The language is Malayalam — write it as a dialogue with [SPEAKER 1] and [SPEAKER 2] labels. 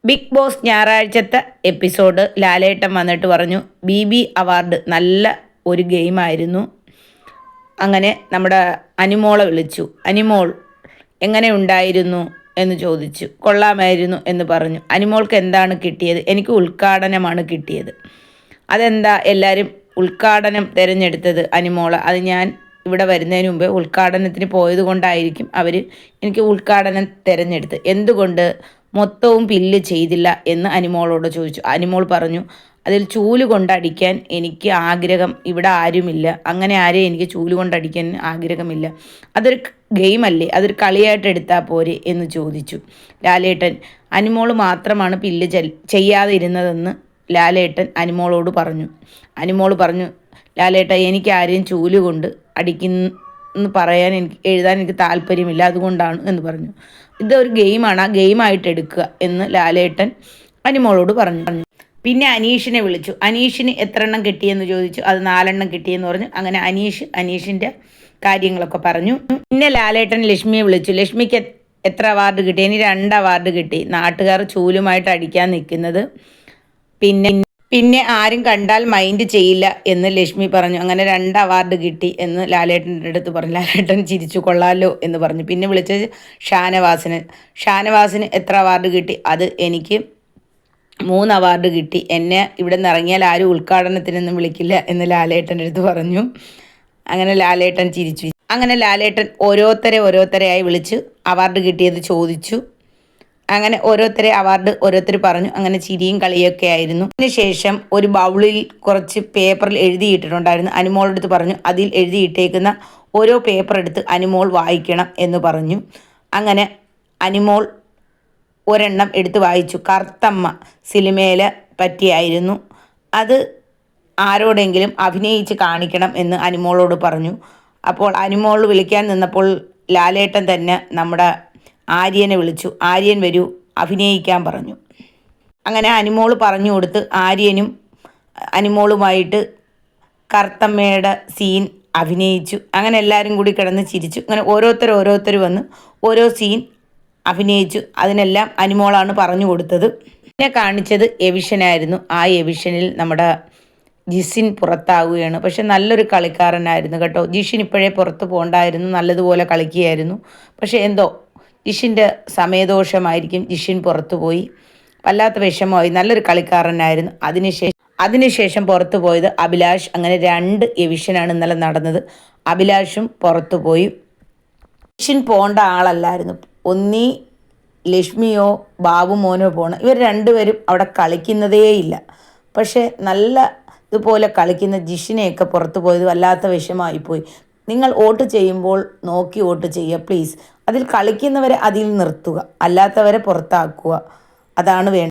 [SPEAKER 1] ബിഗ് ബോസ് ഞായറാഴ്ചത്തെ എപ്പിസോഡ് ലാലേട്ടൻ വന്നിട്ട് പറഞ്ഞു BB അവാർഡ് നല്ല ഒരു ഗെയിമായിരുന്നു. അങ്ങനെ നമ്മുടെ അനിമോളെ വിളിച്ചു. അനിമോൾ എങ്ങനെ ഉണ്ടായിരുന്നു എന്ന് ചോദിച്ചു. കൊള്ളാമായിരുന്നു എന്ന് പറഞ്ഞു. അനിമോൾക്ക് എന്താണ് കിട്ടിയത്? എനിക്ക് ഉദ്ഘാടനമാണ് കിട്ടിയത്. അതെന്താ എല്ലാവരും ഉദ്ഘാടനം തിരഞ്ഞെടുത്തത് അനിമോളെ? അത് ഞാൻ ഇവിടെ വരുന്നതിന് മുമ്പ് ഉദ്ഘാടനത്തിന് പോയത് കൊണ്ടായിരിക്കും അവർ എനിക്ക് ഉദ്ഘാടനം തിരഞ്ഞെടുത്ത്. എന്തുകൊണ്ട് മൊത്തവും ഫില്ല് ചെയ്തില്ല എന്ന് അനിമോളോട് ചോദിച്ചു. അനിമോൾ പറഞ്ഞു, അതിൽ ചൂല് കൊണ്ടടിക്കാൻ എനിക്ക് ആഗ്രഹം ഇവിടെ ആരുമില്ല. അങ്ങനെ ആരെയും എനിക്ക് ചൂല് കൊണ്ടടിക്കാൻ ആഗ്രഹമില്ല. അതൊരു ഗെയിമല്ലേ, അതൊരു കളിയായിട്ട് എടുത്താൽ പോരെ എന്ന് ചോദിച്ചു ലാലേട്ടൻ. അനിമോൾ മാത്രമാണ് ഫില്ല് ചെയ്യാതെ ഇരുന്നതെന്ന് ലാലേട്ടൻ അനിമോളോട് പറഞ്ഞു. അനിമോൾ പറഞ്ഞു, ലാലേട്ടൻ എനിക്ക് ആരെയും ചൂല് കൊണ്ട് അടിക്കുന്നു പറയാൻ എഴുതാൻ എനിക്ക് താല്പര്യമില്ല, അതുകൊണ്ടാണ് എന്ന് പറഞ്ഞു. ഇതൊരു ഗെയിമാണ്, ആ ഗെയിമായിട്ട് എടുക്കുക എന്ന് ലാലേട്ടൻ അനിമോളോട് പറഞ്ഞു. പിന്നെ അനീഷിനെ വിളിച്ചു. അനീഷിന് എത്ര എണ്ണം കിട്ടിയെന്ന് ചോദിച്ചു. അത് 4 എണ്ണം കിട്ടിയെന്ന് പറഞ്ഞു. അങ്ങനെ അനീഷിൻ്റെ കാര്യങ്ങളൊക്കെ പറഞ്ഞു. പിന്നെ ലാലേട്ടൻ ലക്ഷ്മിയെ വിളിച്ചു. ലക്ഷ്മിക്ക് എത്ര അവാർഡ് കിട്ടി? ഇനി 2 അവാർഡ് കിട്ടി. നാട്ടുകാർ ചൂലുമായിട്ട് അടിക്കാൻ നിൽക്കുന്നത്. പിന്നെ ആരും കണ്ടാൽ മൈൻഡ് ചെയ്യില്ല എന്ന് ലക്ഷ്മി പറഞ്ഞു. അങ്ങനെ 2 അവാർഡ് കിട്ടി എന്ന് ലാലേട്ടൻ്റെ അടുത്ത് പറഞ്ഞു. ലാലേട്ടൻ ചിരിച്ചു, കൊള്ളാലോ എന്ന് പറഞ്ഞു. പിന്നെ വിളിച്ചത് ഷാനവാസിന് എത്ര അവാർഡ് കിട്ടി? അത് എനിക്ക് 3 അവാർഡ് കിട്ടി. എന്നെ ഇവിടെ നിന്ന് ഇറങ്ങിയാൽ ആരും ഉദ്ഘാടനത്തിനൊന്നും വിളിക്കില്ല എന്ന് ലാലേട്ടൻ്റെ അടുത്ത് പറഞ്ഞു. അങ്ങനെ ലാലേട്ടൻ ചിരിച്ചു. അങ്ങനെ ലാലേട്ടൻ ഓരോരുത്തരെയായി വിളിച്ച് അവാർഡ് കിട്ടിയത് ചോദിച്ചു. അങ്ങനെ ഓരോരുത്തർ പറഞ്ഞു. അങ്ങനെ ചിരിയും കളിയൊക്കെ ആയിരുന്നു. അതിനുശേഷം ഒരു ബൗളിൽ കുറച്ച് പേപ്പറിൽ എഴുതിയിട്ടിട്ടുണ്ടായിരുന്നു. അനിമോളുടെ അടുത്ത് പറഞ്ഞു, അതിൽ എഴുതിയിട്ടേക്കുന്ന ഓരോ പേപ്പർ എടുത്ത് അനിമോൾ വായിക്കണം എന്ന് പറഞ്ഞു. അങ്ങനെ അനിമോൾ ഒരെണ്ണം എടുത്ത് വായിച്ചു. കറുത്തമ്മ സിനിമയിലെ പറ്റിയായിരുന്നു. അത് ആരോടെങ്കിലും അഭിനയിച്ച് കാണിക്കണം എന്ന് അനിമോളോട് പറഞ്ഞു. അപ്പോൾ അനിമോൾ വിളിക്കാൻ നിന്നപ്പോൾ ലാലേട്ടൻ തന്നെ നമ്മുടെ ആര്യനെ വിളിച്ചു. ആര്യൻ വരൂ, അഭിനയിക്കാൻ പറഞ്ഞു. അങ്ങനെ അനിമോൾ പറഞ്ഞു കൊടുത്ത് ആര്യനും അനിമോളുമായിട്ട് കറുത്തമ്മയുടെ സീൻ അഭിനയിച്ചു. അങ്ങനെ എല്ലാവരും കൂടി കിടന്ന് ചിരിച്ചു. അങ്ങനെ ഓരോരുത്തർ വന്ന് ഓരോ സീൻ അഭിനയിച്ചു. അതിനെല്ലാം അനിമോളാണ് പറഞ്ഞു കൊടുത്തത്. പിന്നെ കാണിച്ചത് എവിഷനായിരുന്നു. ആ എവിഷനിൽ നമ്മുടെ ജിസിൻ പുറത്താവുകയാണ്. പക്ഷെ നല്ലൊരു കളിക്കാരനായിരുന്നു കേട്ടോ. ജിഷിൻ ഇപ്പോഴേ പുറത്ത് പോകണ്ടായിരുന്നു, നല്ലതുപോലെ കളിക്കുകയായിരുന്നു. പക്ഷേ എന്തോ ജിഷിൻ്റെ സമയദോഷമായിരിക്കും ജിഷിൻ പുറത്തു പോയി. വല്ലാത്ത വിഷമമായി. നല്ലൊരു കളിക്കാരനായിരുന്നു. അതിനുശേഷം പുറത്തു പോയത് അഭിലാഷ്. അങ്ങനെ 2 എവിഷനാണ് ഇന്നലെ നടന്നത്. അഭിലാഷും പുറത്തു പോയി. ജിഷിൻ പോകേണ്ട ആളല്ലായിരുന്നു. ഒന്നീ ലക്ഷ്മിയോ ബാബു മോനോ പോകണം. ഇവർ 2 പേരും അവിടെ കളിക്കുന്നതേയില്ല. പക്ഷേ നല്ല ഇതുപോലെ കളിക്കുന്ന ജിഷിനെയൊക്കെ പുറത്തു പോയത് വല്ലാത്ത വിഷമമായിപ്പോയി. നിങ്ങൾ വോട്ട് ചെയ്യുമ്പോൾ നോക്കി വോട്ട് ചെയ്യുക പ്ലീസ്. അതിൽ കളിക്കുന്നവരെ അതിൽ നിർത്തുക, അല്ലാത്തവരെ പുറത്താക്കുക. അതാണ് വേണ്ടത്.